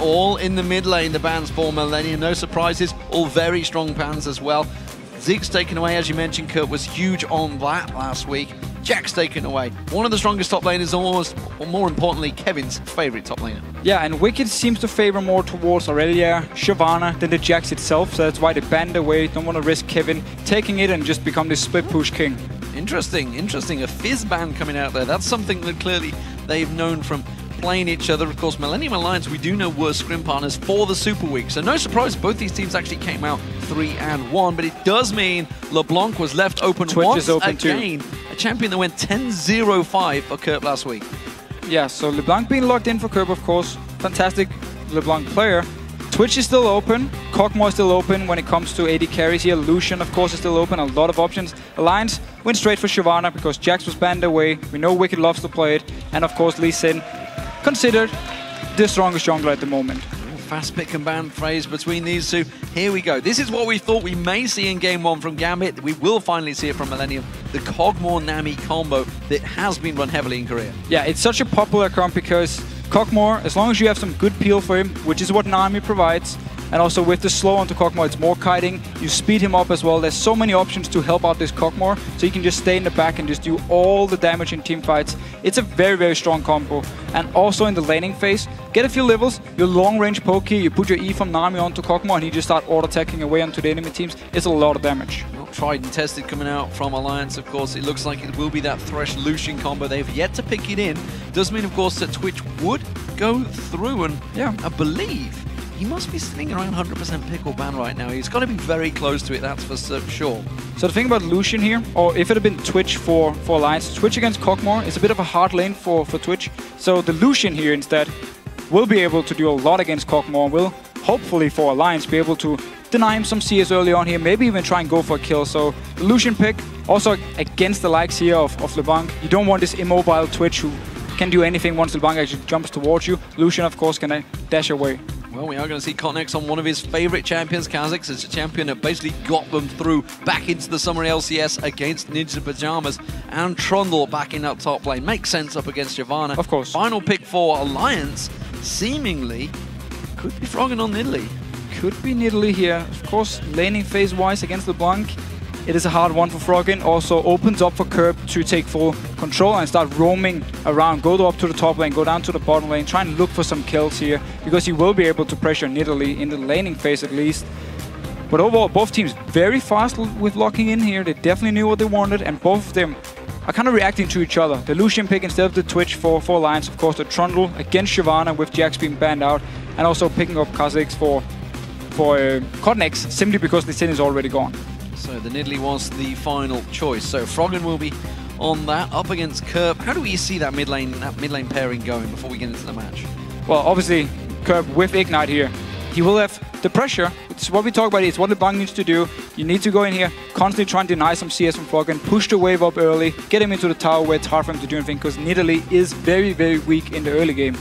all in the mid lane, the bans for Millenium. No surprises, all very strong bans as well. Zig's taken away, as you mentioned, Kerp was huge on that last week. Jack's taken away. One of the strongest top laners, almost, or more importantly, Kevin's favorite top laner. Yeah, and Wickd seems to favor more towards Aurelia, Shyvana than the Jax itself, so that's why they banned away. Don't want to risk Kevin taking it and just become this split push king. Interesting, interesting. A Fizz ban coming out there. That's something that clearly they've known from playing each other. Of course, Millenium Alliance, we do know, were scrim partners for the Super Week. So no surprise, both these teams actually came out 3-1. But it does mean LeBlanc was left open Twitch once is open again. too. A champion that went 10-0-5 for Kerp last week. Yeah, so LeBlanc being locked in for Kerp, of course. Fantastic LeBlanc player. Twitch is still open. Kog'Maw is still open when it comes to AD carries here. Lucian, of course, is still open. A lot of options. Alliance went straight for Shyvana because Jax was banned away. We know Wickd loves to play it. And of course, Lee Sin, considered the strongest jungler at the moment. Fast pick and ban phrase between these two. Here we go. This is what we thought we may see in Game 1 from Gambit. We will finally see it from Millenium. The Kog'Maw-Nami combo that has been run heavily in Korea. Yeah, it's such a popular comp because Kog'Maw, as long as you have some good peel for him, which is what Nami provides, and also with the slow onto Kog'Maw, it's more kiting. You speed him up as well. There's so many options to help out this Kog'Maw, so you can just stay in the back and just do all the damage in team fights. It's a very, very strong combo. And also in the laning phase, get a few levels, your long-range poke here, you put your E from Nami onto Kog'Maw, and he just start auto-attacking away onto the enemy teams. It's a lot of damage. Well, tried and tested coming out from Alliance, of course. It looks like it will be that Thresh Lucian combo. They've yet to pick it in. Does mean, of course, that Twitch would go through, and yeah, I believe he must be sitting around 100% pickle ban right now. He's got to be very close to it, that's for sure. So the thing about Lucian here, or if it had been Twitch for Alliance, Twitch against Kog'Maw is a bit of a hard lane for Twitch. So the Lucian here instead will be able to do a lot against Kog'Maw, will hopefully for Alliance be able to deny him some CS early on here, maybe even try and go for a kill. So the Lucian pick, also against the likes here of LeBlanc. You don't want this immobile Twitch who can do anything once LeBlanc actually jumps towards you. Lucian, of course, can dash away. Well, we are going to see Kottenx on one of his favorite champions, Kottenx. It's a champion that basically got them through back into the summer LCS against Ninja Pajamas, and Trundle back in that top lane. Makes sense up against Shyvana. Of course. Final pick for Alliance, seemingly, could be Froggen on NIdalee. Could be NIdalee here. Of course, laning phase-wise against LeBlanc, it is a hard one for Froggen. Also opens up for Kerp to take full control and start roaming around. Go up to the top lane, go down to the bottom lane, try and look for some kills here, because he will be able to pressure NIdalee in the laning phase at least. But overall, both teams very fast with locking in here. They definitely knew what they wanted, and both of them are kind of reacting to each other. The Lucian pick instead of the Twitch for Alliance, of course, the Trundle against Shyvana with Jax being banned out, and also picking up Kottenx for Kottenx simply because the Sin is already gone. So the NIdalee was the final choice. So Froggen will be on that up against Kerp. How do we see that mid lane pairing going before we get into the match? Well, obviously Kerp with Ignite here, he will have the pressure. It's what we talk about. It's what LeBlanc needs to do. You need to go in here, constantly try and deny some CS from Froggen, push the wave up early, get him into the tower where it's hard for him to do anything, because NIdalee is very, very weak in the early game.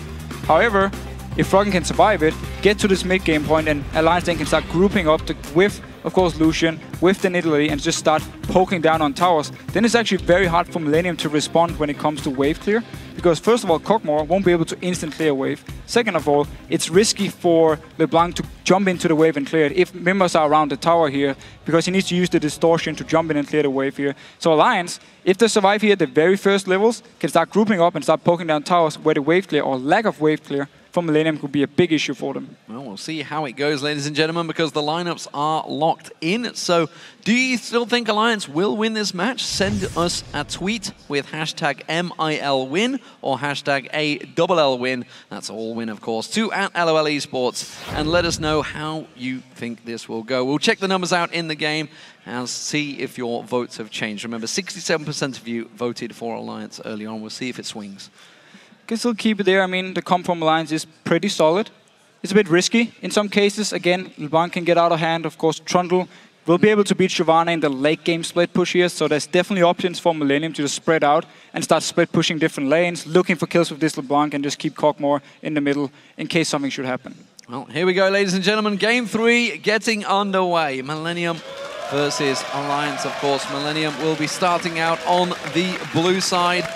However, if Froggen can survive it, get to this mid game point, and Alliance then can start grouping up with, of course, Lucian, with the NIdalee, and just start poking down on towers, then it's actually very hard for Millenium to respond when it comes to wave clear. Because first of all, Kog'Maw won't be able to instant clear a wave. Second of all, it's risky for LeBlanc to jump into the wave and clear it if members are around the tower here, because he needs to use the distortion to jump in and clear the wave here. So Alliance, if they survive here at the very first levels, can start grouping up and start poking down towers where the wave clear or lack of wave clear from Millenium could be a big issue for them. Well, we'll see how it goes, ladies and gentlemen, because the lineups are locked in. So, do you still think Alliance will win this match? Send us a tweet with hashtag MILWin or hashtag ALLWin. That's all win, of course, to @LOL Esports, and let us know how you think this will go. We'll check the numbers out in the game and see if your votes have changed. Remember, 67% of you voted for Alliance early on. We'll see if it swings. Can still keep it there. I mean, the comp from Alliance is pretty solid. It's a bit risky in some cases. Again, LeBlanc can get out of hand. Of course, Trundle will be able to beat Shyvana in the late game split push here. So there's definitely options for Millenium to just spread out and start split pushing different lanes, looking for kills with this LeBlanc, and just keep Kog'Maw in the middle in case something should happen. Well, here we go, ladies and gentlemen. Game 3 getting underway. Millenium versus Alliance, of course. Millenium will be starting out on the blue side.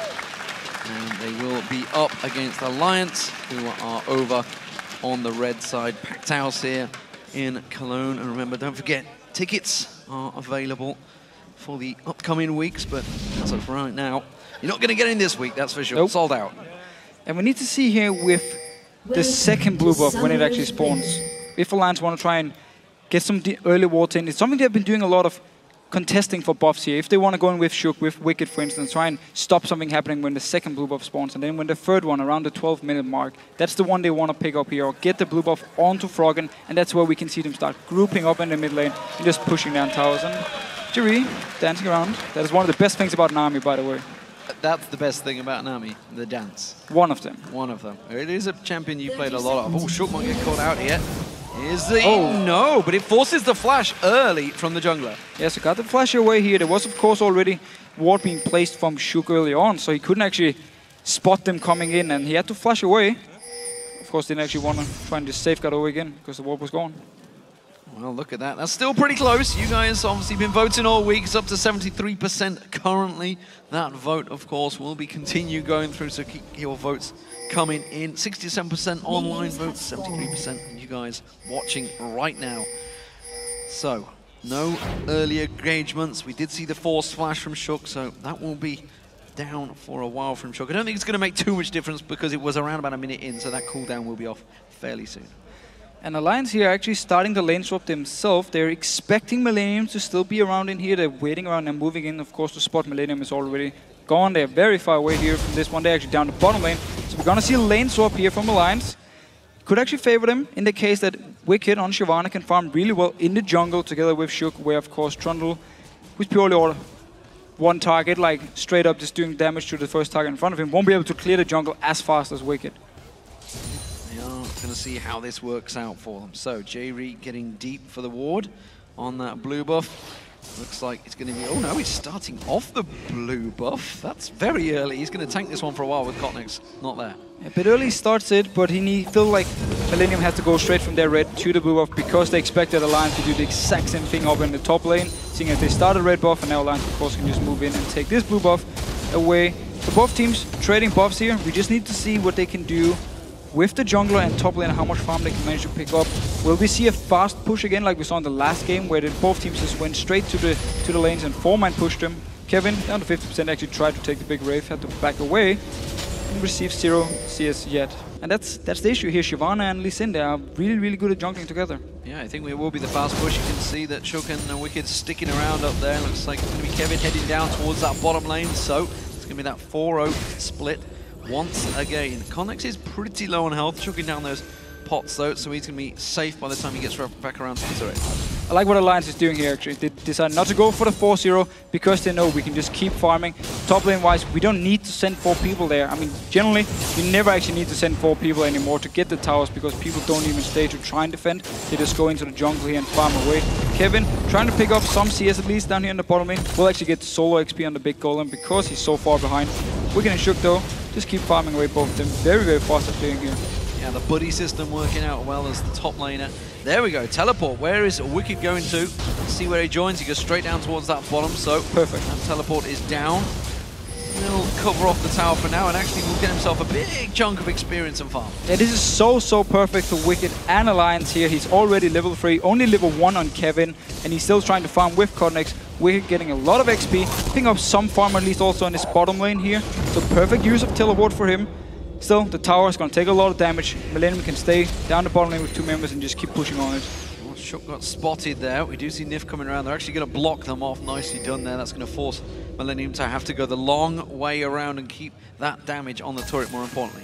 And they will be up against Alliance, who are over on the red side. Packed house here in Cologne. And remember, don't forget, tickets are available for the upcoming weeks, but as of right now, you're not going to get in this week, that's for sure. Nope. Sold out. And we need to see here with the second blue buff when it actually spawns. If Alliance want to try and get some early water in, it's something they've been doing a lot of contesting for buffs here. If they want to go in with Shook, with Wicked, for instance, try and stop something happening when the second blue buff spawns. And then when the third one, around the 12-minute mark, that's the one they want to pick up here, or get the blue buff onto Froggen, and that's where we can see them start grouping up in the mid lane and just pushing down towers. And Jree dancing around. That is one of the best things about Nami, by the way. That's the best thing about Nami, the dance. One of them. One of them. It is a champion you played a lot of. Oh, Shook might get caught out here. Is the... Oh, no, but it forces the flash early from the jungler. Yeah, so got the flash away here. There was, of course, already ward being placed from Shook early on, so he couldn't actually spot them coming in, and he had to flash away. Of course, didn't actually want to try and just safeguard away again, because the ward was gone. Well, look at that. That's still pretty close. You guys obviously been voting all week. It's up to 73% currently. That vote, of course, will be continue going through, so keep your votes coming in. 67% online votes, 73% you guys watching right now. So, no early engagements. We did see the forced flash from Shook, so that will be down for a while from Shook. I don't think it's going to make too much difference because it was around about a minute in, so that cooldown will be off fairly soon. And Alliance here are actually starting the lane swap themselves. They're expecting Millenium to still be around in here. They're waiting around and moving in. Of course, the spot Millenium is already gone. They're very far away here from this one. They're actually down the bottom lane. So we're going to see a lane swap here from Alliance. Could actually favor them in the case that Wicked on Shyvana can farm really well in the jungle together with Shook, where, of course, Trundle, who's purely all one target, like straight up just doing damage to the first target in front of him, won't be able to clear the jungle as fast as Wicked. Going to see how this works out for them. So Jree getting deep for the ward on that blue buff. Looks like it's going to be... Oh no, he's starting off the blue buff. That's very early. He's going to tank this one for a while with Kottenx not there. A bit early starts it, but he feels like Millenium has to go straight from their red to the blue buff because they expected Alliance to do the exact same thing up in the top lane, seeing as they started red buff, and now Alliance, of course, can just move in and take this blue buff away. So both teams trading buffs here. We just need to see what they can do with the jungler and top lane, how much farm they can manage to pick up. Will we see a fast push again like we saw in the last game, where both teams just went straight to the lanes and 4-man pushed them? Kevin, down to 50%, actually tried to take the big wave, had to back away, and received 0 CS yet. And that's the issue here. Shyvana and Lee Sin, they are really, really good at jungling together. Yeah, I think it will be the fast push. You can see that Shook and Wicked sticking around up there. Looks like it's going to be Kevin heading down towards that bottom lane, so it's going to be that 4-0 split. Once again, Kottenx is pretty low on health, chucking down those pots though, so he's going to be safe by the time he gets back around to the turret. I like what Alliance is doing here actually. They decided not to go for the 4-0 because they know we can just keep farming. Top lane wise, we don't need to send 4 people there. I mean, generally, you never actually need to send 4 people anymore to get the towers because people don't even stay to try and defend. They just go into the jungle here and farm away. Kevin, trying to pick up some CS at least down here in the bottom lane, will actually get solo XP on the big golem because he's so far behind. Wicked and Shook though, just keep farming away both of them. Very, very fast at playing here. Yeah, the buddy system working out well as the top laner. There we go, teleport. Where is Wicked going to? Let's see where he joins. He goes straight down towards that bottom, so perfect. That teleport is down. He'll cover off the tower for now and actually will get himself a big chunk of experience and farm. Yeah, this is so perfect for Wicked and Alliance here. He's already level 3, only level 1 on Kevin, and he's still trying to farm with Kottenx. Wicked getting a lot of XP, picking up some farm at least also in his bottom lane here. So perfect use of teleport for him. Still, the tower is going to take a lot of damage. Millenium can stay down the bottom lane with 2 members and just keep pushing on it. Well, Shook got spotted there. We do see Nyph coming around. They're actually going to block them off. Nicely done there. That's going to force Millenium to have to go the long way around and keep that damage on the turret, more importantly.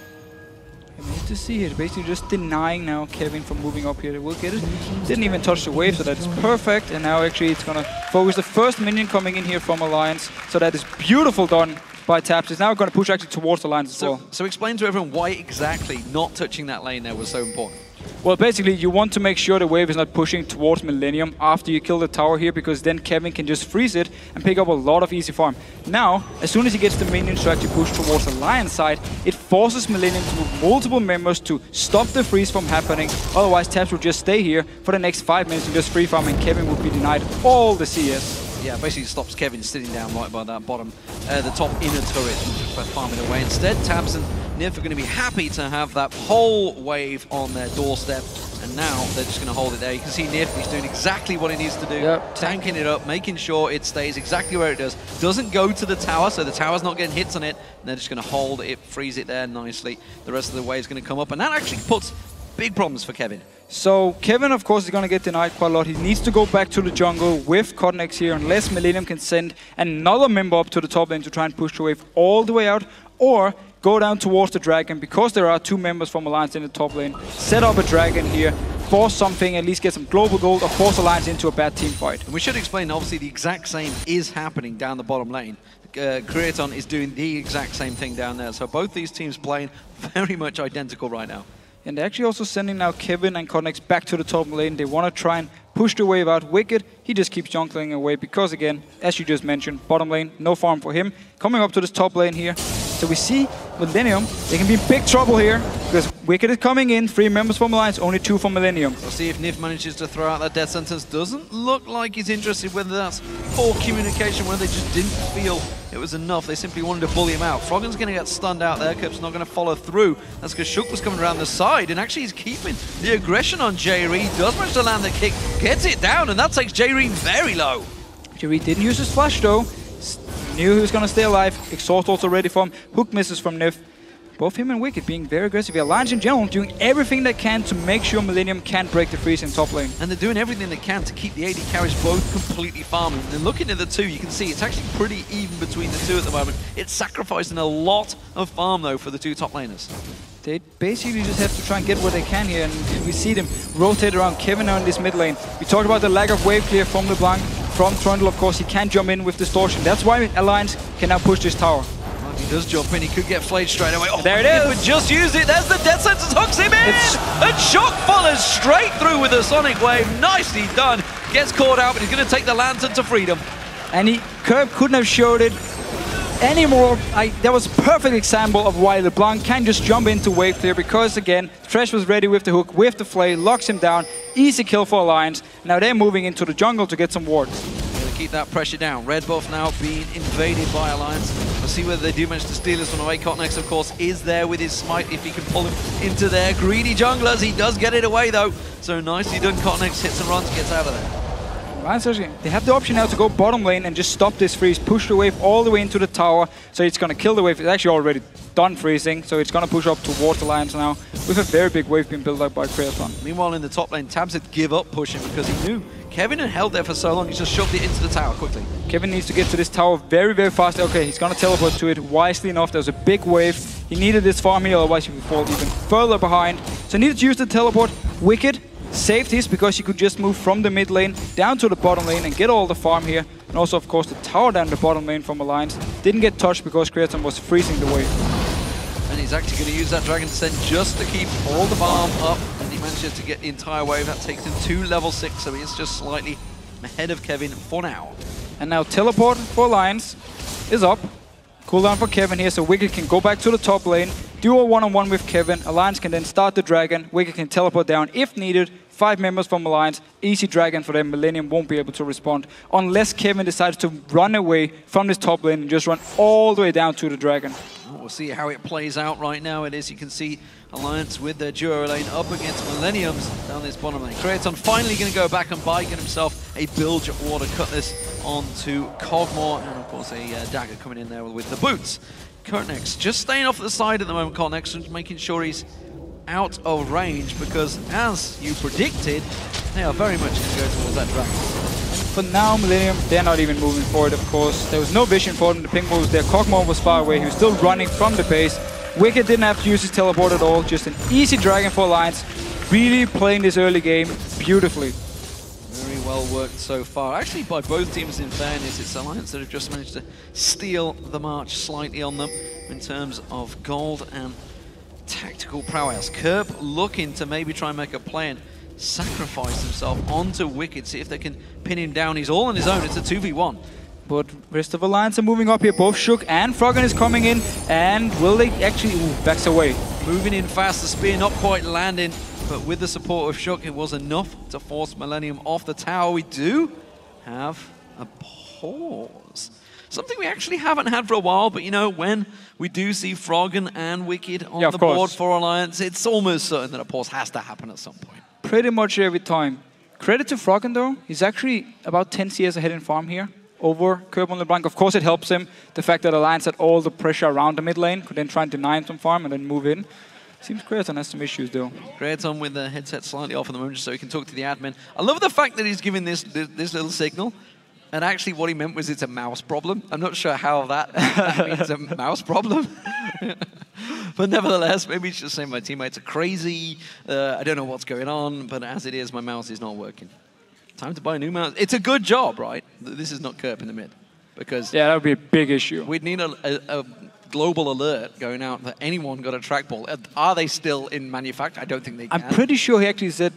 We need to see it. Basically just denying now Kevin from moving up here. They will get it. Didn't even touch the wave, so that is perfect. And now actually it's going to focus the first minion coming in here from Alliance. So that is beautiful done by Tabzz. It's now going to push actually towards Alliance as well. So explain to everyone why exactly not touching that lane there was so important. Well, basically, you want to make sure the wave is not pushing towards Millenium after you kill the tower here, because then Kevin can just freeze it and pick up a lot of easy farm. Now, as soon as he gets the minions to actually push towards the Alliance side, it forces Millenium to move multiple members to stop the freeze from happening. Otherwise, Tabzz will just stay here for the next 5 minutes and just free farm, and Kevin will be denied all the CS. Yeah, basically stops Kevin sitting down right by that bottom, the top inner turret, by farming away. Instead, Tabzz and Nyph are going to be happy to have that whole wave on their doorstep. And now they're just going to hold it there. You can see Nyph, he's doing exactly what he needs to do. Yep. Tanking it up, making sure it stays exactly where it does. Doesn't go to the tower, so the tower's not getting hits on it. And they're just going to hold it, freeze it there nicely. The rest of the wave's going to come up. And that actually puts big problems for Kevin. So Kevin, of course, is going to get denied quite a lot. He needs to go back to the jungle with Kottenx here, unless Millenium can send another member up to the top lane to try and push the wave all the way out, or go down towards the dragon, because there are 2 members from Alliance in the top lane. Set up a dragon here, force something, at least get some global gold, or force Alliance into a bad team fight. And we should explain, obviously, the exact same is happening down the bottom lane. Creaton is doing the exact same thing down there. So both these teams playing very much identical right now. And they're actually also sending now Kevin and Kottenx back to the top lane. They want to try and push the wave out. Wickd, he just keeps jungling away because, again, as you just mentioned, bottom lane, no farm for him. Coming up to this top lane here. So we see Millenium, they can be in big trouble here because Wickd is coming in, 3 members from Alliance, only 2 from Millenium. We'll see if Nyph manages to throw out that death sentence. Doesn't look like he's interested, whether that's poor communication, whether they just didn't feel it was enough. They simply wanted to bully him out. Froggen's going to get stunned out there. Kerp's not going to follow through. That's because Shook was coming around the side, and actually he's keeping the aggression on Jree. Does manage to land the kick, gets it down, and that takes Jree very low. Jree didn't use his flash though. Knew he was going to stay alive. Exhaust also ready for him. Hook misses from Nyph. Both him and Wickd being very aggressive. The Alliance in general doing everything they can to make sure Millenium can't break the freeze in top lane. And they're doing everything they can to keep the AD carries both completely farming. And looking at the 2, you can see it's actually pretty even between the 2 at the moment. It's sacrificing a lot of farm, though, for the 2 top laners. They basically just have to try and get what they can here, and we see them rotate around Kevin now in this mid lane. We talked about the lack of wave clear from LeBlanc. From Trundle, of course, he can't jump in with Distortion. That's why Alliance can now push this tower. Well, if he does jump in, he could get flayed straight away. Oh, there it is! But just use it. There's the death sentence, hooks him in! And Shock follows straight through with a Sonic Wave. Nicely done. Gets caught out, but he's going to take the Lantern to freedom. And Kerp couldn't have showed it anymore. That was a perfect example of why LeBlanc can just jump into wave clear, because again, Thresh was ready with the hook, with the flay, locks him down. Easy kill for Alliance. Now they're moving into the jungle to get some wards. Gonna keep that pressure down. Red buff now being invaded by Alliance. We'll see whether they do manage to steal this one away. Kottenx, of course, is there with his smite if he can pull him into their greedy junglers. He does get it away though. So nicely done. Kottenx hits and runs, gets out of there. They have the option now to go bottom lane and just stop this freeze, push the wave all the way into the tower, so it's going to kill the wave. It's actually already done freezing, so it's going to push up towards Alliance now, with a very big wave being built up by Creaton. Meanwhile, in the top lane, Tabzz had give up pushing because he knew Kevin had held there for so long, he just shoved it into the tower quickly. Kevin needs to get to this tower very, very fast. Okay, he's going to teleport to it wisely enough. There's a big wave. He needed this farm here, otherwise he would fall even further behind. So he needed to use the teleport. Wickd saved his because he could just move from the mid lane down to the bottom lane and get all the farm here. And also, of course, the tower down the bottom lane from Alliance didn't get touched because Creaton was freezing the wave. And he's actually going to use that Dragon Descent just to keep all the farm up. And he manages to get the entire wave. That takes him to level 6, so he is just slightly ahead of Kevin for now. And now teleport for Alliance is up. Cooldown for Kevin here, so Wickd can go back to the top lane, do a one-on-one with Kevin. Alliance can then start the dragon. Wickd can teleport down if needed. 5 members from Alliance, easy dragon for them. Millenium won't be able to respond unless Kevin decides to run away from this top lane and just run all the way down to the dragon. We'll see how it plays out right now. It is, you can see Alliance with their duo lane up against Millenniums down this bottom lane. Creaton finally going to go back and buy, get himself a bilge of water, cut this onto Cogmore, and of course a dagger coming in there with the boots. Kottenx just staying off the side at the moment, Kottenx, and making sure he's out of range, because as you predicted, they are very much going to go towards that dragon. For now, Millenium, they're not even moving forward, of course. There was no vision for them. The ping was there. Cogmore was far away. He was still running from the base. Wickd didn't have to use his teleport at all. Just an easy dragon for Alliance. Really playing this early game beautifully. Very well worked so far. Actually, by both teams, in fairness, it's Alliance that have just managed to steal the march slightly on them in terms of gold and tactical prowess. Kerp looking to maybe try and make a play and sacrifice himself onto Wickd, see if they can pin him down. He's all on his own. It's a 2v1. But rest of Alliance are moving up here. Both Shook and Froggen is coming in. And will they actually... Ooh, backs away. Moving in fast. The spear not quite landing. But with the support of Shook, it was enough to force Millenium off the tower. We do have a pause. something we actually haven't had for a while, but you know, when we do see Froggen and Wickd on the course. board for Alliance, it's almost certain that a pause has to happen at some point. Pretty much every time. Credit to Froggen though, he's actually about 10 CS ahead in farm here over Kerp on LeBlanc. Of course it helps him, the fact that Alliance had all the pressure around the mid lane, could then try and deny him some farm and then move in. Seems Creaton has some issues though. Creaton with the headset slightly off at the moment just so he can talk to the admin. I love the fact that he's giving this little signal. And actually what he meant was it's a mouse problem. I'm not sure how that means a mouse problem. But nevertheless, maybe he's just saying my teammates are crazy. I don't know what's going on, but as it is, my mouse is not working. Time to buy a new mouse. It's a good job, right? This is not Kerp in the mid. Because yeah, that would be a big issue. We'd need a global alert going out that anyone got a trackball. Are they still in manufacture? I don't think they can. I'm pretty sure he actually said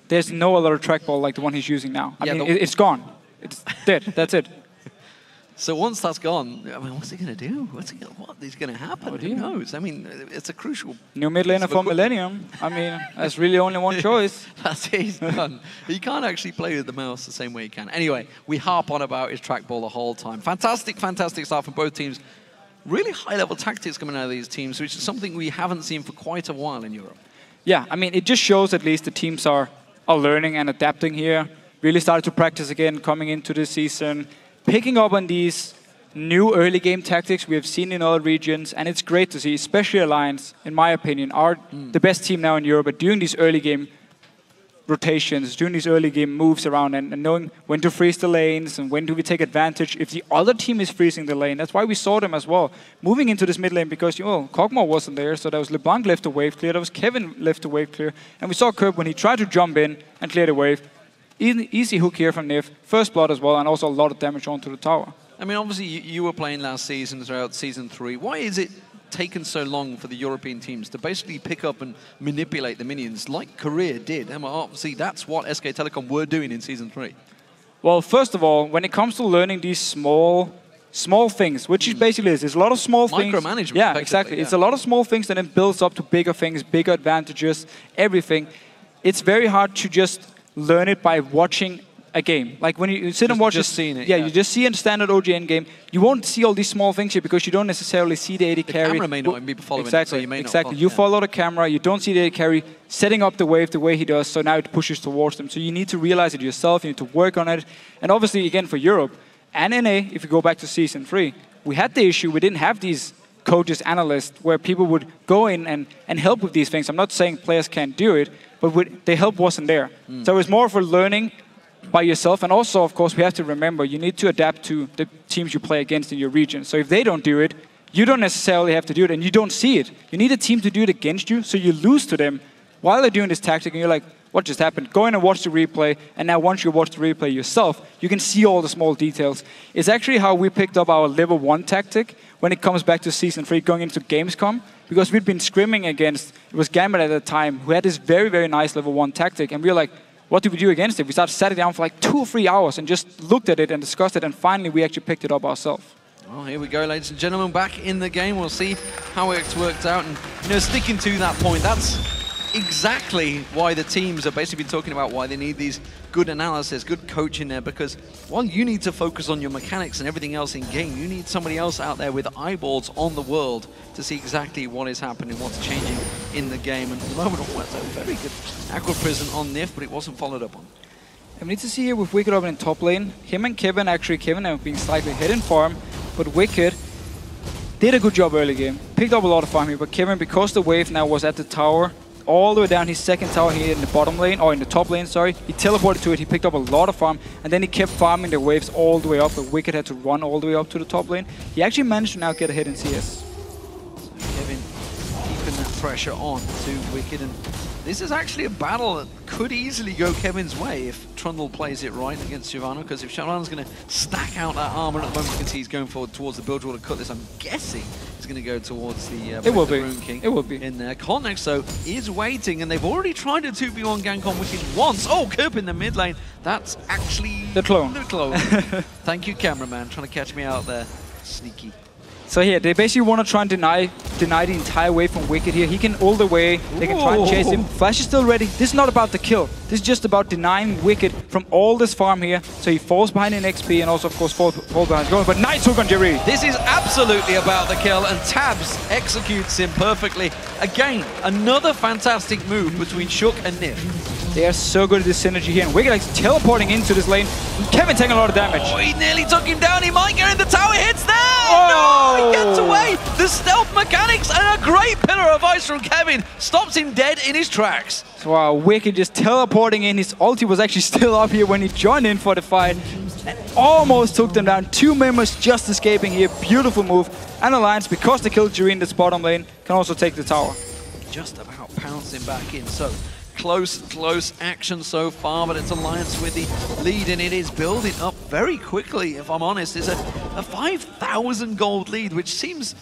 there's no other trackball like the one he's using now. I mean, it's gone. It's dead. That's it. So once that's gone, I mean, what's he going to do? What is going to happen? Oh, who knows? I mean, it's a crucial... New mid laner for Millenium. I mean, there's really only one choice. That's it, he's done. He can't actually play with the mouse the same way he can. Anyway, we harp on about his trackball the whole time. Fantastic, fantastic stuff from both teams. Really high-level tactics coming out of these teams, which is something we haven't seen for quite a while in Europe. Yeah, I mean, it just shows at least the teams are learning and adapting here. Really started to practice again coming into this season. Picking up on these new early game tactics we have seen in other regions, and it's great to see, especially Alliance, in my opinion, are the best team now in Europe at doing these early game rotations, doing these early game moves around and knowing when to freeze the lanes and when do we take advantage if the other team is freezing the lane. That's why we saw them as well, moving into this mid lane because, Kog'Maw wasn't there, so there was LeBlanc left the wave clear, there was Kevin left the wave clear, and we saw Kerp when he tried to jump in and clear the wave. Easy hook here from Nyph, first blood as well, and also a lot of damage onto the tower. I mean, obviously, you were playing last season throughout Season 3. Why is it taken so long for the European teams to basically pick up and manipulate the minions like Korea did? And obviously, that's what SK Telecom were doing in Season 3. Well, first of all, when it comes to learning these small things, which it basically is, there's a lot of small things. Micromanagement. Yeah, exactly. Yeah. It's a lot of small things that then builds up to bigger things, bigger advantages, everything. It's very hard to just learn it by watching a game. Like when you sit and watch just seeing it. Yeah, you just see a standard OGN game. You won't see all these small things here because you don't necessarily see the AD carry. The camera may not be following exactly, it, so you may not follow. You follow the camera, you don't see the AD carry setting up the wave the way he does, so now it pushes towards them. So you need to realize it yourself, you need to work on it. And obviously, again, for Europe and NA, if you go back to Season 3, we had the issue, we didn't have these coaches, analysts, where people would go in and help with these things. I'm not saying players can't do it, but the help wasn't there. So it was more for learning by yourself. And also, of course, we have to remember, you need to adapt to the teams you play against in your region. So if they don't do it, you don't necessarily have to do it, and you don't see it. You need a team to do it against you, so you lose to them while they're doing this tactic, and you're like, what just happened? Go in and watch the replay, and now once you watch the replay yourself, you can see all the small details. It's actually how we picked up our level 1 tactic when it comes back to Season 3 going into Gamescom, because we'd been scrimming against, it was Gambit at the time, who had this very, very nice level 1 tactic, and we were like, what did we do against it? We sat it down for like 2 or 3 hours and just looked at it and discussed it, and finally we actually picked it up ourselves. Well, here we go, ladies and gentlemen, back in the game. We'll see how it's worked out, and sticking to that point, that's exactly why the teams have basically been talking about why they need these good analysis, good coaching there, because while you need to focus on your mechanics and everything else in game, you need somebody else out there with eyeballs on the world to see exactly what is happening, what's changing in the game. And at the moment, that's a very good Aqua Prison on Nyph, but it wasn't followed up on. And we need to see here with Wickd up in top lane. Him and Kevin have been slightly ahead in farm, but Wickd did a good job early game. Picked up a lot of farm here, but Kevin, because the wave now was at the tower, all the way down his second tower here in the bottom lane, or in the top lane, sorry. He teleported to it, he picked up a lot of farm, and then he kept farming the waves all the way up, but Wickd had to run all the way up to the top lane. He actually managed to now get ahead in CS. So Kevin keeping that pressure on to Wickd, and this is actually a battle that could easily go Kevin's way if Trundle plays it right against Shyvana, because if Shyvana's going to stack out that armor at the moment, you can see he's going forward towards the build wall to cut this. I'm guessing he's going to go towards the Rune King. It will be. In there. Kottenx, though, is waiting, and they've already tried a 2v1 gank on Wickd once. Oh, Kerp in the mid lane. That's actually the clone. The clone. Thank you, cameraman, trying to catch me out there. Sneaky. So here, they basically want to try and deny the entire wave from Wickd here. He can ult away, they can try and chase him. Flash is still ready. This is not about the kill. This is just about denying Wickd from all this farm here. So he falls behind in XP and also, of course, falls behind going. But nice hook on Jree. This is absolutely about the kill, and Tabzz executes him perfectly. Again, another fantastic move between Shook and Nyph. They are so good at this synergy here, and Wickd like teleporting into this lane. Kevin taking a lot of damage. Oh, he nearly took him down. He might get in the tower. Hits there. Oh. No, he gets away. The stealth mechanics and a great pillar of ice from Kevin stops him dead in his tracks. So, wow, Wickd just teleporting in. His ulti was actually still up here when he joined in for the fight. And almost took them down. 2 members just escaping here. Beautiful move. And Alliance, because they killed Jree in this bottom lane, can also take the tower. Just about pouncing back in. So close action so far, but it's Alliance with the lead, and it is building up very quickly, if I'm honest. It's a 5,000 gold lead, which seems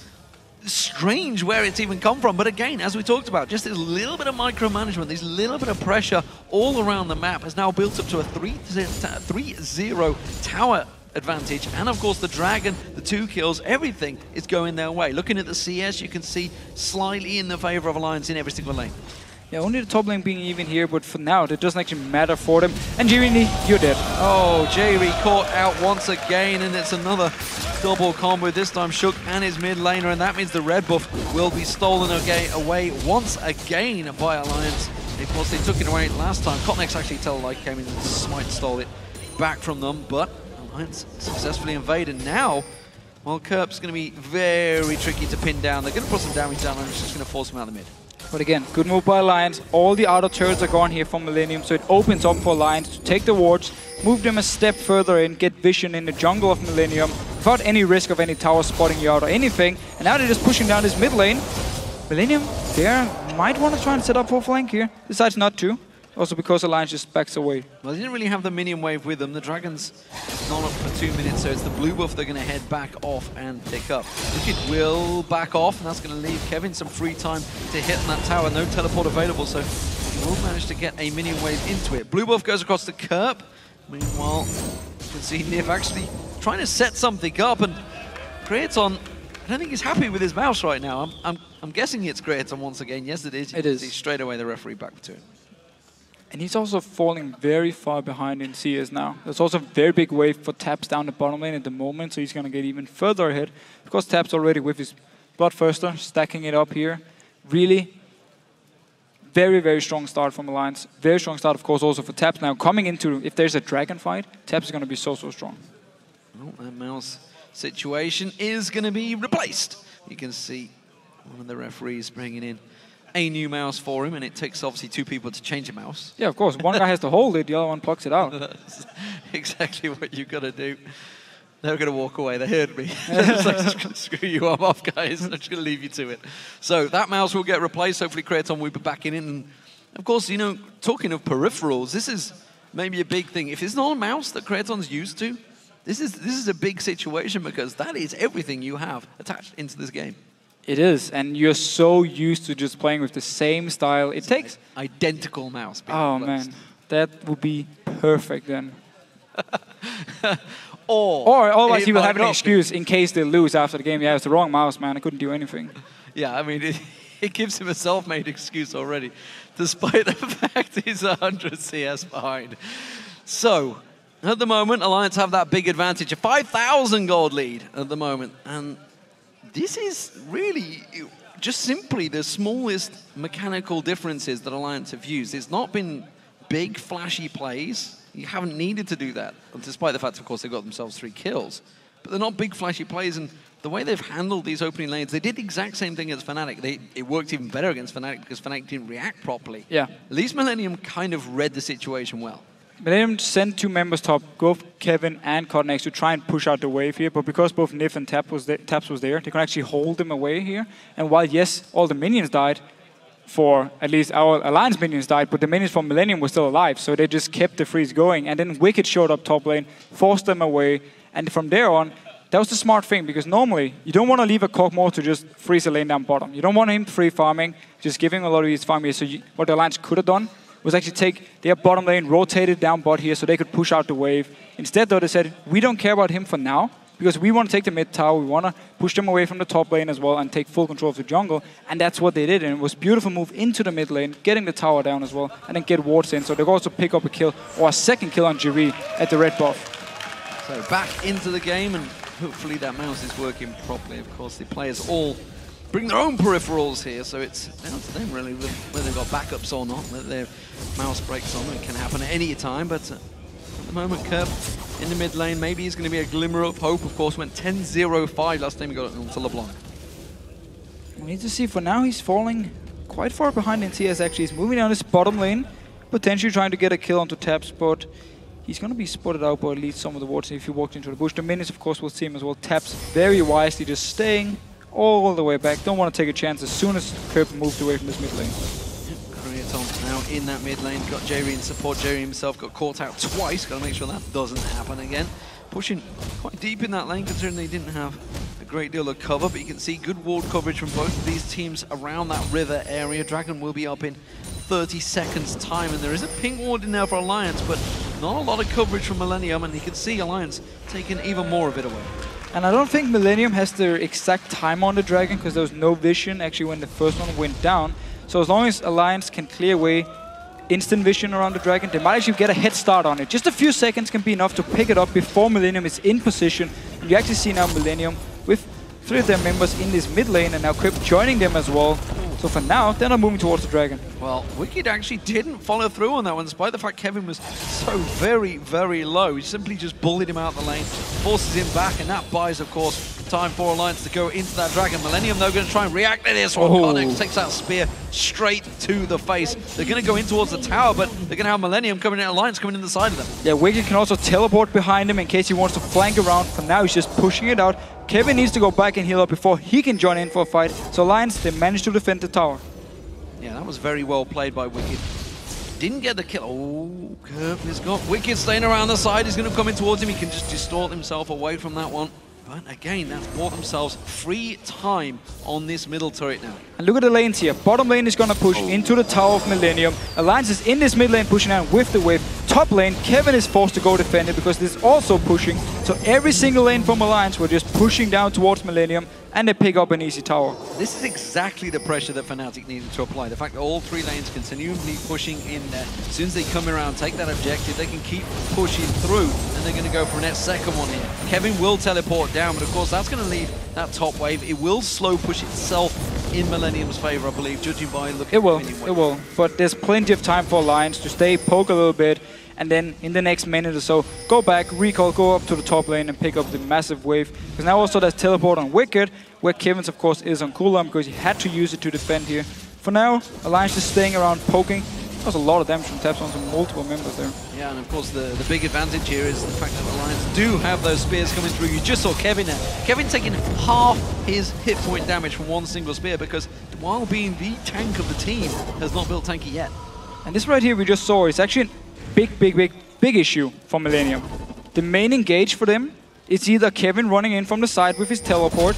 strange where it's even come from. But again, as we talked about, just this little bit of micromanagement, this little bit of pressure all around the map has now built up to a 3-0 tower advantage. And of course the Dragon, the 2 kills, everything is going their way. Looking at the CS, you can see slightly in the favor of Alliance in every single lane. Yeah, only the top lane being even here, but for now, it doesn't actually matter for them. And Jree, you're dead. Oh, Jree caught out once again, and it's another double combo, this time Shook and his mid laner, and that means the red buff will be stolen away once again by Alliance. Of course, they took it away last time. Kottenx actually came in and Smite stole it back from them, but Alliance successfully invaded. Now, well, Kerp's going to be very tricky to pin down. They're going to put some damage down, and it's just going to force him out of the mid. But again, good move by Alliance. All the outer turrets are gone here from Millenium, so it opens up for Alliance to take the wards, move them a step further in, get vision in the jungle of Millenium without any risk of any tower spotting you out or anything. And now they're just pushing down this mid lane. Millenium there might want to try and set up for flank here. Decides not to. Also because Alliance just backs away. Well, they didn't really have the minion wave with them. The Dragon's not up for 2 minutes, so it's the blue buff they're going to head back off and pick up. Wickd will back off, and that's going to leave Kevin some free time to hit that tower. No teleport available, so he will manage to get a minion wave into it. Blue buff goes across to Kerp. Meanwhile, you can see Nyph actually trying to set something up, and Creaton, I don't think he's happy with his mouse right now. I'm guessing it's Creaton once again. Yes, it is. It is. See straight away the referee back to it. And he's also falling very far behind in CS now. There's also a very big wave for Tabzz down the bottom lane at the moment, so he's going to get even further ahead. Because Tabzz already with his Bloodthirster, stacking it up here. Really very, very strong start from Alliance. Very strong start, of course, also for Tabzz. Now, coming into, if there's a dragon fight, Tabzz is going to be so strong. Well, that mouse situation is going to be replaced. You can see one of the referees bringing in a new mouse for him, and it takes obviously 2 people to change a mouse. Yeah, of course. One guy has to hold it, the other one plucks it out. That's exactly what you've got to do. They're going to walk away. They heard me. It's like, just going to screw you off, guys. I'm just going to leave you to it. So that mouse will get replaced. Hopefully, Creaton will be back in it. And of course, you know, talking of peripherals, this is maybe a big thing. If it's not a mouse that Creaton's used to, this is a big situation, because that is everything you have attached into this game. It is, and you're so used to just playing with the same style. It takes identical mouse. Oh man, that would be perfect then. or otherwise he will have an excuse in case they lose after the game. Yeah, it's the wrong mouse, man. I couldn't do anything. Yeah, I mean, it gives him a self-made excuse already, despite the fact he's 100 CS behind. So, at the moment, Alliance have that big advantage, a 5,000 gold lead at the moment, and this is really just simply the smallest mechanical differences that Alliance have used. It's not been big, flashy plays. You haven't needed to do that, despite the fact, of course, they got themselves 3 kills. But they're not big, flashy plays, and the way they've handled these opening lanes, they did the exact same thing as Fnatic. It worked even better against Fnatic because Fnatic didn't react properly. Yeah. At least Millenium kind of read the situation well. Millenium sent 2 members top, both Kevin and Kottenx, to try and push out the wave here, but because both Nyph and Tabzz was there, they can actually hold them away here. And while, yes, all the minions died, for at least our Alliance minions died, but the minions from Millenium were still alive, so they just kept the freeze going. And then Wickd showed up top lane, forced them away, and from there on, that was the smart thing, because normally you don't want to leave a Kog'Maw to just freeze a lane down bottom. You don't want him free farming, just giving a lot of these farm here. So what the Alliance could have done was actually take their bottom lane, rotate it down bot here so they could push out the wave. Instead, though, they said, we don't care about him for now. because we want to take the mid tower, we want to push them away from the top lane as well and take full control of the jungle, and that's what they did, and it was a beautiful move into the mid lane, getting the tower down as well, and then get wards in, so they also pick up a kill, or a second kill on Jree at the red buff. So back into the game, and hopefully that mouse is working properly. Of course, the players all bring their own peripherals here, so it's down to them really, whether they've got backups or not, whether their mouse breaks on. It can happen at any time, but at the moment, Kerp in the mid lane, maybe he's going to be a glimmer of hope. Of course, went 10-0-5 last time he got it onto LeBlanc. We need to see, for now he's falling quite far behind in CS actually. He's moving down his bottom lane, potentially trying to get a kill onto Tabzz, but he's going to be spotted out by at least some of the wards if he walks into the bush. The minions, of course, will see him as well. Tabzz very wisely just staying all the way back. Don't want to take a chance as soon as Kerp moved away from this mid lane. Creaton now in that mid lane. Got Jree in support. Jree himself got caught out twice. Got to make sure that doesn't happen again. Pushing quite deep in that lane considering they didn't have a great deal of cover, but you can see good ward coverage from both of these teams around that river area. Dragon will be up in 30 seconds time, and there is a pink ward in there for Alliance, but not a lot of coverage from Millenium, and you can see Alliance taking even more of it away. And I don't think Millenium has their exact time on the Dragon, because there was no vision actually when the first one went down. So as long as Alliance can clear away instant vision around the Dragon, they might actually get a head start on it. Just a few seconds can be enough to pick it up before Millenium is in position. And you actually see now Millenium with 3 of their members in this mid lane, and now Kerp joining them as well. So for now, they're not moving towards the Dragon. Well, Wickd actually didn't follow through on that one, despite the fact Kevin was so very, very low. He simply just bullied him out the lane, forces him back, and that buys, of course, time for Alliance to go into that Dragon. Millenium, though, going to try and react to this one. Kottenx takes that spear straight to the face. They're going to go in towards the tower, but they're going to have Millenium coming in, Alliance coming in the side of them. Yeah, Wickd can also teleport behind him in case he wants to flank around. For now, he's just pushing it out. Kevin needs to go back and heal up before he can join in for a fight. So Alliance, they managed to defend the tower. Yeah, that was very well played by Wickd. Didn't get the kill. Oh, Kerp has got Wickd staying around the side. He's going to come in towards him. He can just distort himself away from that one. But again, that's bought themselves free time on this middle turret now. And look at the lanes here. Bottom lane is going to push into the tower of Millenium. Alliance is in this mid lane pushing out with the wave. Top lane, Kevin is forced to go defend it because this is also pushing. So every single lane from Alliance were just pushing down towards Millenium, and they pick up an easy tower. This is exactly the pressure that Fnatic needed to apply. The fact that all 3 lanes continually pushing in there. As soon as they come around, take that objective, they can keep pushing through, and they're going to go for a net second one here. Kevin will teleport down, but of course that's going to leave that top wave. It will slow push itself in Millenium's favor, I believe, judging by looking at the minion wave. It will, but there's plenty of time for Alliance to stay, poke a little bit, and then in the next minute or so, go back, recall, go up to the top lane and pick up the massive wave. Because now also there's teleport on Wickd, where Kevin's of course is on cooldown because he had to use it to defend here. For now, Alliance is staying around poking. There's a lot of damage from Tabzz onto multiple members there. Yeah, and of course the big advantage here is the fact that Alliance do have those spears coming through. You just saw Kevin there. Kevin taking half his hit point damage from one single spear because while being the tank of the team, has not built tanky yet. And this right here we just saw is actually a big issue for Millenium. The main engage for them is either Kevin running in from the side with his teleport,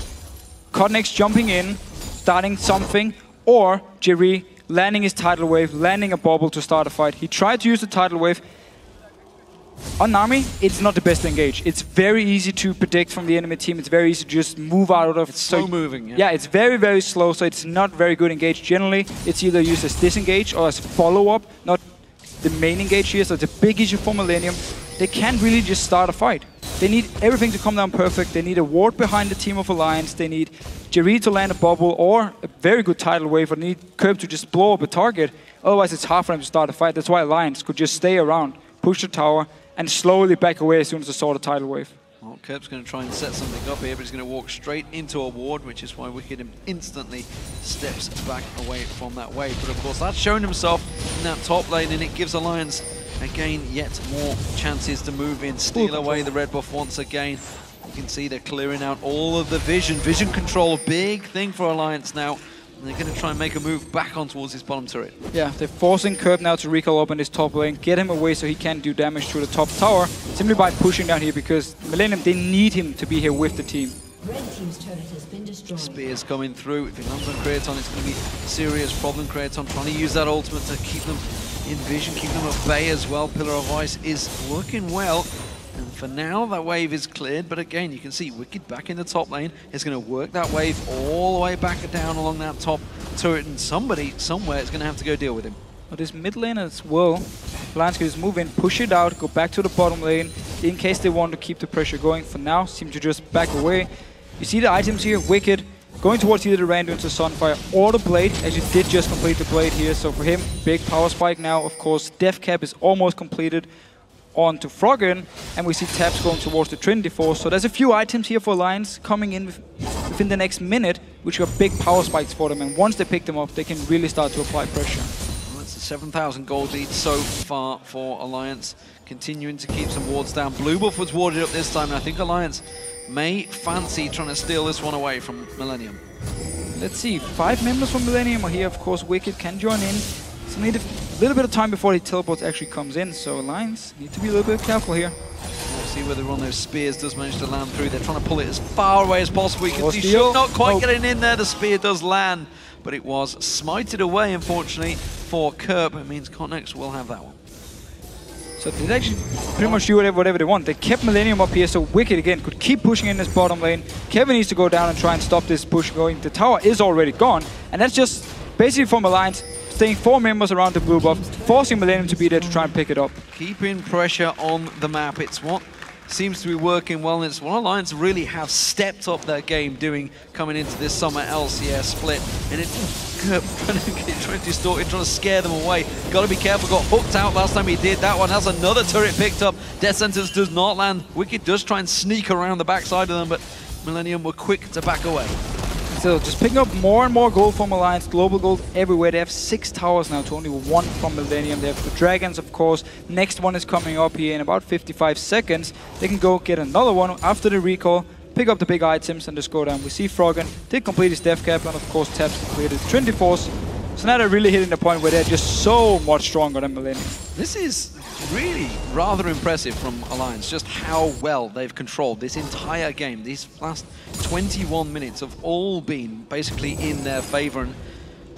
Kottenx jumping in, starting something, or Jree landing his tidal wave, landing a bubble to start a fight. He tried to use the tidal wave. On Nami, it's not the best engage. It's very easy to predict from the enemy team. It's very easy to just move out of it. It's slow moving, yeah, it's very, very slow, so it's not very good engage. Generally, it's either used as disengage or as follow-up, not the main engage here, so it's a big issue for Millenium. They can't really just start a fight. They need everything to come down perfect. They need a ward behind the team of Alliance. They need Jree to land a bubble or a very good tidal wave, or they need Kerp to just blow up a target. Otherwise, it's hard for them to start a fight. That's why Alliance could just stay around, push the tower, and slowly back away as soon as they saw the tidal wave. Well, Kerp's going to try and set something up here, but he's going to walk straight into a ward, which is why Wickd instantly steps back away from that wave. But of course, that's shown himself in that top lane, and it gives Alliance, again, yet more chances to move in, steal away the red buff once again. You can see they're clearing out all of the vision. Vision control, big thing for Alliance now. And they're going to try and make a move back on towards his bottom turret. Yeah, they're forcing Kerp now to recall up in his top lane, get him away so he can't do damage to the top tower, simply by pushing down here, because Millenium, they need him to be here with the team. Red team's turret has been destroyed. Spears coming through. If it lands on Creaton, it's going to be a serious problem. Creaton trying to use that ultimate to keep them in vision, keep them at bay as well. Pillar of Ice is working well. And For now, that wave is cleared, but again, you can see Wickd back in the top lane is going to work that wave all the way back down along that top turret, and somebody, somewhere, is going to have to go deal with him. Well, this mid lane as well, LeBlanc is move in, push it out, go back to the bottom lane, in case they want to keep the pressure going. For now, seem to just back away. You see the items here, Wickd going towards either the Rando into Sunfire or the Blade, as you did just complete the Blade here. So for him, big power spike now. Of course, Death Cap is almost completed on to Froggen, and we see Tabzz going towards the Trinity Force. So there's a few items here for Alliance coming in within the next minute, which are big power spikes for them. And once they pick them up, they can really start to apply pressure. Well, it's a 7,000 gold lead so far for Alliance, continuing to keep some wards down. Blue buff was warded up this time, and I think Alliance may fancy trying to steal this one away from Millenium. Let's see, 5 members from Millenium are here. Of course, Wickd can join in. So need a little bit of time before the teleport actually comes in, so Alliance need to be a little bit careful here. We'll see whether one of those spears does manage to land through. They're trying to pull it as far away as possible. You can see Shook not quite getting in there. The spear does land, but it was smited away, unfortunately, for Kerp. It means Kottenx will have that one. So they actually pretty much do whatever they want. They kept Millenium up here, so Wickd again could keep pushing in this bottom lane. Kevin needs to go down and try and stop this push going. The tower is already gone, and that's just basically from Alliance staying 4 members around the blue buff, forcing Millenium to be there to try and pick it up. Keeping pressure on the map. It's what seems to be working well, and it's what Alliance really have stepped up their game doing coming into this summer LCS split. And it's trying to distort it, trying to scare them away. Got to be careful. Got hooked out last time he did that one. Has another turret picked up. Death Sentence does not land. Wickd does try and sneak around the backside of them, but Millenium were quick to back away. Still, just picking up more and more gold from Alliance, global gold everywhere. They have 6 towers now to only 1 from Millenium. They have the Dragons, of course. Next one is coming up here in about 55 seconds. They can go get another one after the recall, pick up the big items, and just go down. We see Froggen did complete his Death Cap, and of course Tabzz completed his Trinity Force. So now they're really hitting the point where they're just so much stronger than Millenium. This is really rather impressive from Alliance, just how well they've controlled this entire game. These last 21 minutes have all been basically in their favor, and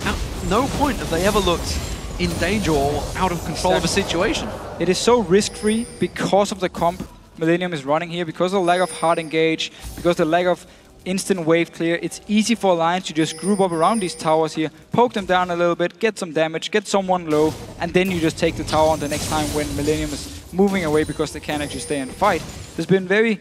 at no point have they ever looked in danger or out of control of a situation. It is so risk-free because of the comp Millenium is running here, because of the lack of hard engage, because of the lack of instant wave clear. It's easy for Alliance to just group up around these towers here, poke them down a little bit, get some damage, get someone low, and then you just take the tower on the next time when Millenium is moving away because they can't actually stay and fight. There's been very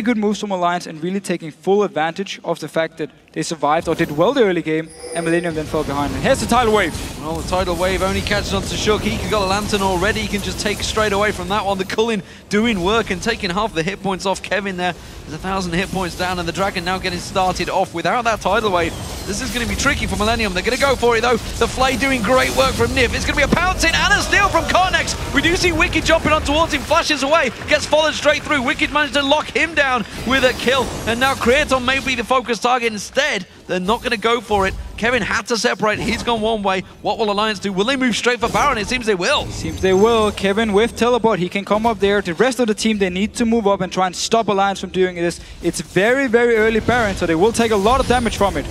good moves from Alliance and really taking full advantage of the fact that they survived or did well the early game, and Millenium then fell behind. And here's the tidal wave. Well, the tidal wave only catches on to Shook. He got a lantern already. He can just take straight away from that one. The Cullen doing work and taking half the hit points off Kevin there. There's 1,000 hit points down, and the Dragon now getting started off without that tidal wave. This is going to be tricky for Millenium. They're going to go for it though. The Flay doing great work from Nyph. It's going to be a pouncing and a steal from Kottenx. We do see Wickd jumping on towards him, flashes away, gets followed straight through. Wickd managed to lock him down with a kill, and now Creaton may be the focus target instead. They're not going to go for it. Kevin had to separate. He's gone one way. What will Alliance do? Will they move straight for Baron? It seems they will. Seems they will. Kevin with teleport. He can come up there. The rest of the team, they need to move up and try and stop Alliance from doing this. It's very early Baron, so they will take a lot of damage from it.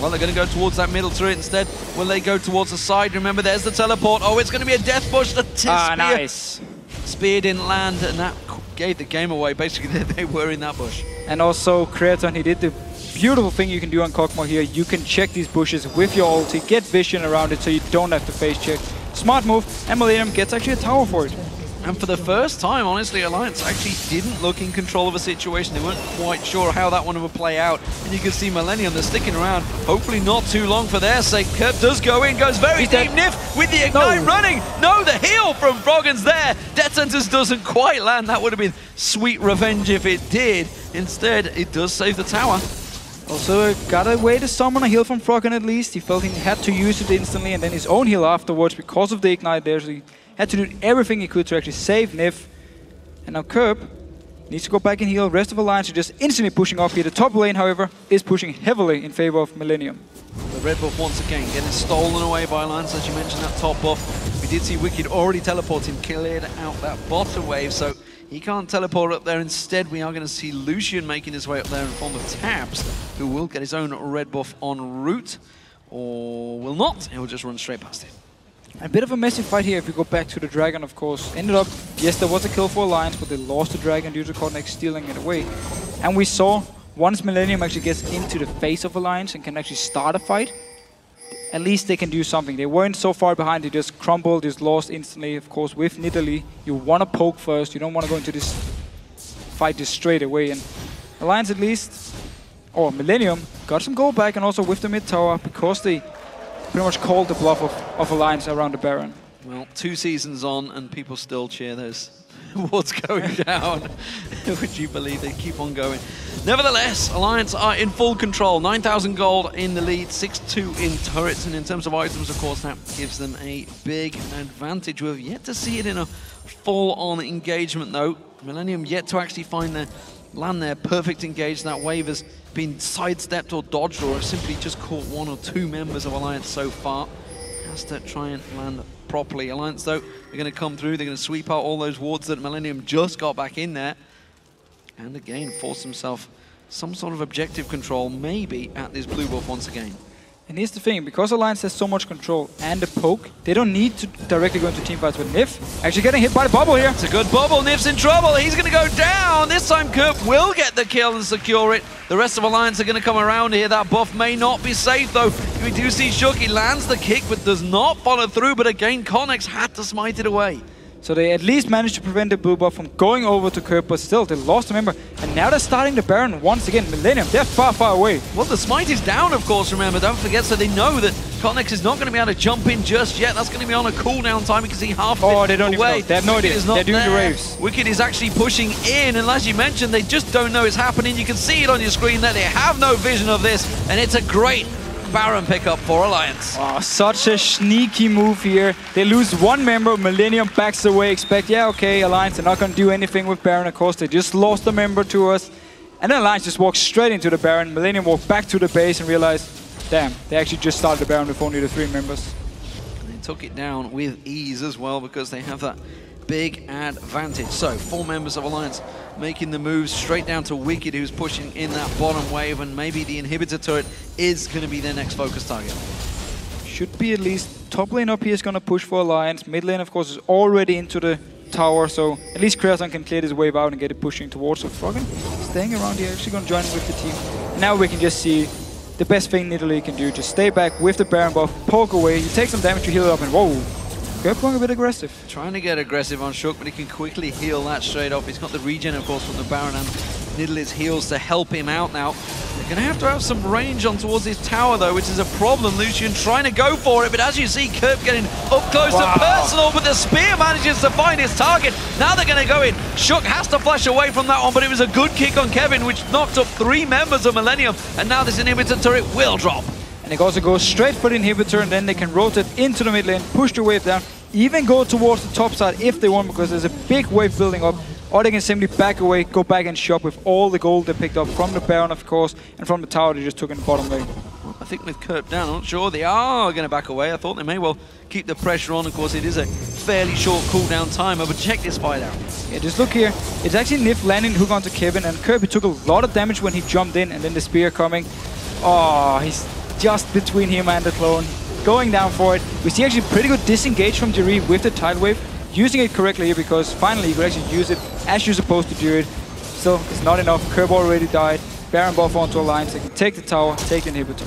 Well, they're going to go towards that middle turret instead. Will they go towards the side? Remember, there's the teleport. Oh, it's going to be a death push. The spear. Nice. Spear didn't land, and that gave the game away. Basically, they were in that bush. And also, Creaton, he did the beautiful thing you can do on Kog'Maw here. You can check these bushes with your ulti, get vision around it so you don't have to face check. Smart move, and Millenium gets actually a tower for it. And for the first time, honestly, Alliance actually didn't look in control of a situation. They weren't quite sure how that one would play out. And you can see Millenium, they're sticking around. Hopefully not too long for their sake. Kerp does go in, goes very deep. Nyph with the ignite running. No, the heal from Froggen's there. Death Sentence doesn't quite land. That would have been sweet revenge if it did. Instead, it does save the tower. Also, got a way to summon a heal from Froggen at least. He felt he had to use it instantly, and then his own heal afterwards because of the ignite there. So he had to do everything he could to actually save Nyph. And now Kerp needs to go back and heal. Rest of Alliance are just instantly pushing off here. The top lane, however, is pushing heavily in favor of Millenium. The red buff once again getting stolen away by Alliance, as you mentioned, that top buff. We did see Wickd already teleporting, cleared out that bottom wave, so he can't teleport up there. Instead, we are going to see Lucian making his way up there in form of Tabzz, who will get his own red buff en route, or will not. He'll just run straight past it. A bit of a messy fight here if we go back to the Dragon, of course. Ended up, yes, there was a kill for Alliance, but they lost the Dragon due to Kottenx stealing it away. And we saw, once Millenium actually gets into the face of Alliance and can actually start a fight, at least they can do something. They weren't so far behind, they just crumbled, just lost instantly. Of course, with NIdalee, you want to poke first, you don't want to go into this fight just straight away. And Alliance at least, or Millenium, got some gold back, and also with the mid tower, because they pretty much called the bluff of Alliance around the Baron. Well, 2 seasons on and people still cheer those wards going down. Would you believe they keep on going? Nevertheless, Alliance are in full control. 9,000 gold in the lead, 6-2 in turrets, and in terms of items, of course, that gives them a big advantage. We've yet to see it in a full-on engagement, though. Millenium yet to actually land their perfect engage. That wave has been sidestepped or dodged, or simply just caught 1 or 2 members of Alliance so far. Has to try and land properly. Alliance, though, are going to come through. They're going to sweep out all those wards that Millenium just got back in there. And again, force himself some sort of objective control, maybe at this blue buff once again. And here's the thing, because Alliance has so much control and the poke, they don't need to directly go into teamfights with Nyph. Actually getting hit by the bubble here. It's a good bubble. Nyph's in trouble. He's going to go down. This time Kerp will get the kill and secure it. The rest of Alliance are going to come around here. That buff may not be safe, though. We do see Shook. He lands the kick, but does not follow through. But again, Kottenx had to smite it away. So they at least managed to prevent the blue buff from going over to Kerp, but still, they lost a member. And now they're starting the Baron once again. Millenium, they're far, far away. Well, the smite is down, of course, remember. Don't forget, so they know that Kottenx is not going to be able to jump in just yet. That's going to be on a cooldown time. You can see half of it they don't away. even know. They have no idea. They're doing the raves. Wickd is actually pushing in, and as you mentioned, they just don't know it's happening. You can see it on your screen that they have no vision of this, and it's a great Baron pickup for Alliance. Oh, such a sneaky move here. They lose 1 member, Millenium backs away, expect, yeah, okay, Alliance are not going to do anything with Baron, of course. They just lost a member to us. And then Alliance just walks straight into the Baron. Millenium walked back to the base and realized, damn, they actually just started the Baron with only the 3 members. And they took it down with ease as well, because they have that big advantage. So, 4 members of Alliance making the moves straight down to Wickd, who's pushing in that bottom wave, and maybe the inhibitor turret is going to be their next focus target. Should be at least top lane up here is going to push for Alliance. Mid lane, of course, is already into the tower, so at least Creaton can clear this wave out and get it pushing towards. So Froggen staying around here, actually going to join with the team. And now we can just see the best thing NIdalee can do. Just stay back with the Baron buff, poke away, you take some damage to heal it up, and whoa! Kerp going a bit aggressive. Trying to get aggressive on Shook, but he can quickly heal that straight off. He's got the regen, of course, from the Baron and NIdalee's heals to help him out now. They're going to have some range on towards this tower, though, which is a problem. Lucian trying to go for it, but as you see, Kerp getting up close and personal, but the spear manages to find his target. Now they're going to go in. Shook has to flash away from that one, but it was a good kick on Kevin, which knocked up 3 members of Millenium, and now this inhibitor turret will drop. And they also go straight for the inhibitor, and then they can rotate into the mid lane, push the wave down, even go towards the top side if they want, because there's a big wave building up. Or they can simply back away, go back and shop with all the gold they picked up from the Baron, of course, and from the tower they just took in the bottom lane. Well, I think with Kerp down, I'm not sure they are going to back away. I thought they may well keep the pressure on. Of course, it is a fairly short cooldown timer, but check this fight out. Yeah, just look here. It's actually Nyph landing hook onto Kevin, and Kerp took a lot of damage when he jumped in, and then the spear coming. Oh, he's just between him and the clone. Going down for it. We see actually pretty good disengage from Jree with the tidal wave. Using it correctly here, because finally you could actually use it as you're supposed to do it. Still, it's not enough. Kerp already died. Baron buff onto Alliance. They can take the tower, take the inhibitor.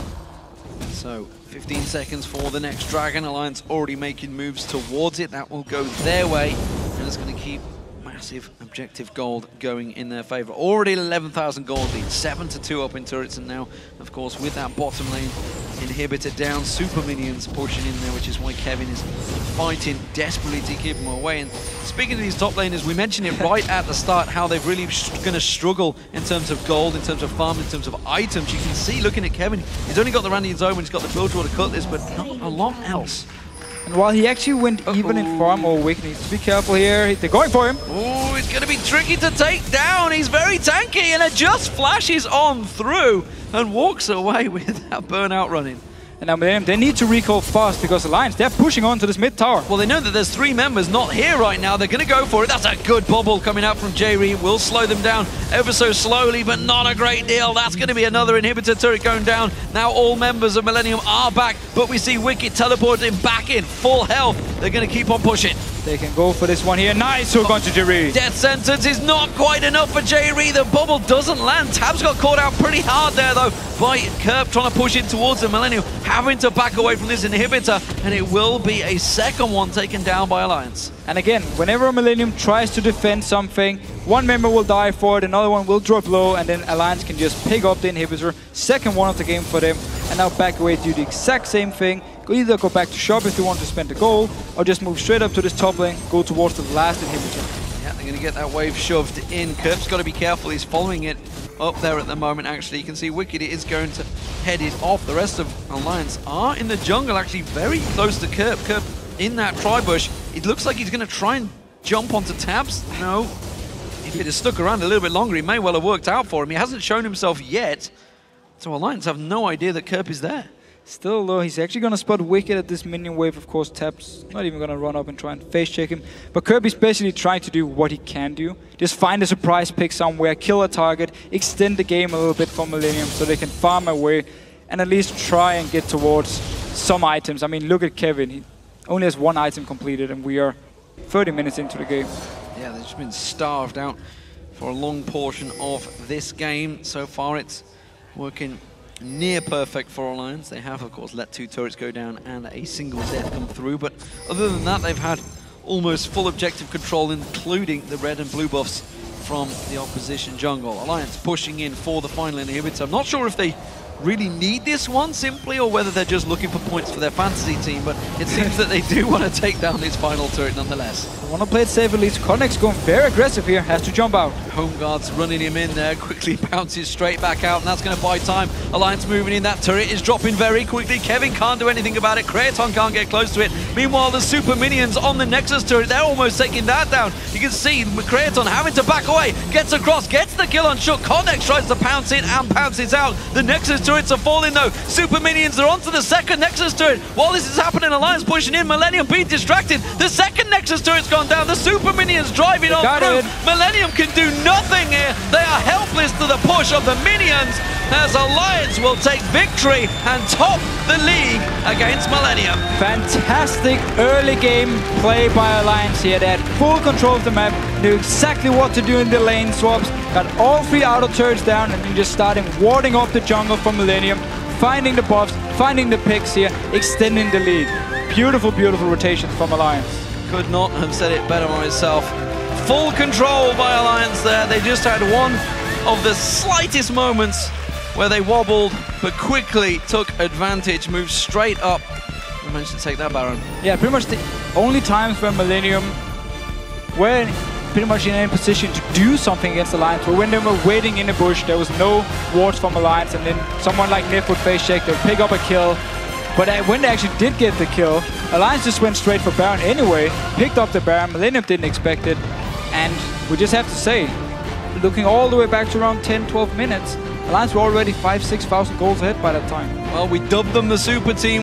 So, 15 seconds for the next Dragon. Alliance already making moves towards it. That will go their way, and it's going to keep massive objective gold going in their favor. Already 11,000 gold lead, 7-2 up in turrets, and now, of course, with that bottom lane inhibitor down, super minions pushing in there, which is why Kevin is fighting desperately to keep him away. And speaking of these top laners, we mentioned it right at the start, how they're really going to struggle in terms of gold, in terms of farm, in terms of items. You can see, looking at Kevin, he's only got the Randian Zone when he's got the Bilgewater Cutlass, but not a lot else. And while he actually went even in farm, Wickd needs to be careful here. They're going for him. Oh, it's going to be tricky to take down. He's very tanky, and it just flashes on through and walks away with that burnout running. And now Millenium, they need to recall fast because Alliance, they're pushing on to this mid tower. Well, they know that there's 3 members not here right now. They're going to go for it. That's a good bubble coming out from Jree. Will slow them down ever so slowly, but not a great deal. That's going to be another inhibitor turret going down. Now all members of Millenium are back, but we see Wickd teleporting back in full health. They're going to keep on pushing. They can go for this one here. Nice hook onto Jree. Death sentence is not quite enough for Jree. The bubble doesn't land. Tabzz got caught out pretty hard there, though, by Kerp trying to push in towards the Millenium, having to back away from this inhibitor, and it will be a second one taken down by Alliance. And again, whenever Millenium tries to defend something, one member will die for it, another one will drop low, and then Alliance can just pick up the inhibitor. Second one of the game for them, and now back away to do the exact same thing. Either go back to shop if they want to spend the gold, or just move straight up to this top lane, go towards the last inhibitor. Yeah, they're going to get that wave shoved in. Kerp's got to be careful. He's following it up there at the moment, actually. You can see Wickd is going to head it off. The rest of Alliance are in the jungle, actually very close to Kerp. Kerp in that tri-bush. It looks like he's going to try and jump onto Tabzz. No. If it had stuck around a little bit longer, it may well have worked out for him. He hasn't shown himself yet. So Alliance have no idea that Kerp is there. Still though, he's actually going to spot Wickd at this minion wave. Of course, Tabzz not even going to run up and try and face check him. But Kerp is basically trying to do what he can do. Just find a surprise pick somewhere, kill a target, extend the game a little bit for Millenium so they can farm away and at least try and get towards some items. I mean, look at Kevin. He only has 1 item completed and we are 30 minutes into the game. Yeah, they've just been starved out for a long portion of this game. So far, it's working near perfect for Alliance. They have, of course, let 2 turrets go down and a single death come through, but other than that, they've had almost full objective control, including the red and blue buffs from the opposition jungle. Alliance pushing in for the final inhibitor. I'm not sure if they really need this one simply, or whether they're just looking for points for their fantasy team, but it seems that they do want to take down this final turret nonetheless. They want to play it safe at least. Kottenx going very aggressive here, has to jump out. Home guard's running him in there, quickly bounces straight back out, and that's going to buy time. Alliance moving in, that turret is dropping very quickly. Kevin can't do anything about it, Creaton can't get close to it. Meanwhile, the super minions on the Nexus turret, they're almost taking that down. You can see Creaton having to back away, gets across, gets the kill on Shook. Kottenx tries to pounce in and pounces out. The Nexus turrets are falling though. Super minions are onto the second Nexus turret. While this is happening, Alliance pushing in, Millenium being distracted. The second Nexus turret's gone down. The super minions driving on through. Millenium can do nothing here. They are helpless to the push of the minions as Alliance will take victory and top the league against Millenium. Fantastic early game play by Alliance here. They had full control of the map, knew exactly what to do in the lane swaps, got all 3 outer turrets down, and then just starting warding off the jungle from Millenium, finding the buffs, finding the picks here, extending the lead. Beautiful, beautiful rotations from Alliance. Could not have said it better myself. Full control by Alliance there. They just had one of the slightest moments where they wobbled, but quickly took advantage, moved straight up, and managed to take that Baron. Yeah, pretty much the only times when Millenium were pretty much in a position to do something against Alliance were when they were waiting in the bush, there was no wards from Alliance, and then someone like Nyph would face check, they would pick up a kill. But when they actually did get the kill, Alliance just went straight for Baron anyway, picked up the Baron, Millenium didn't expect it, and we just have to say, looking all the way back to around 10-12 minutes, Alliance were already 5,000-6,000 goals ahead by that time. Well, we dubbed them the super team.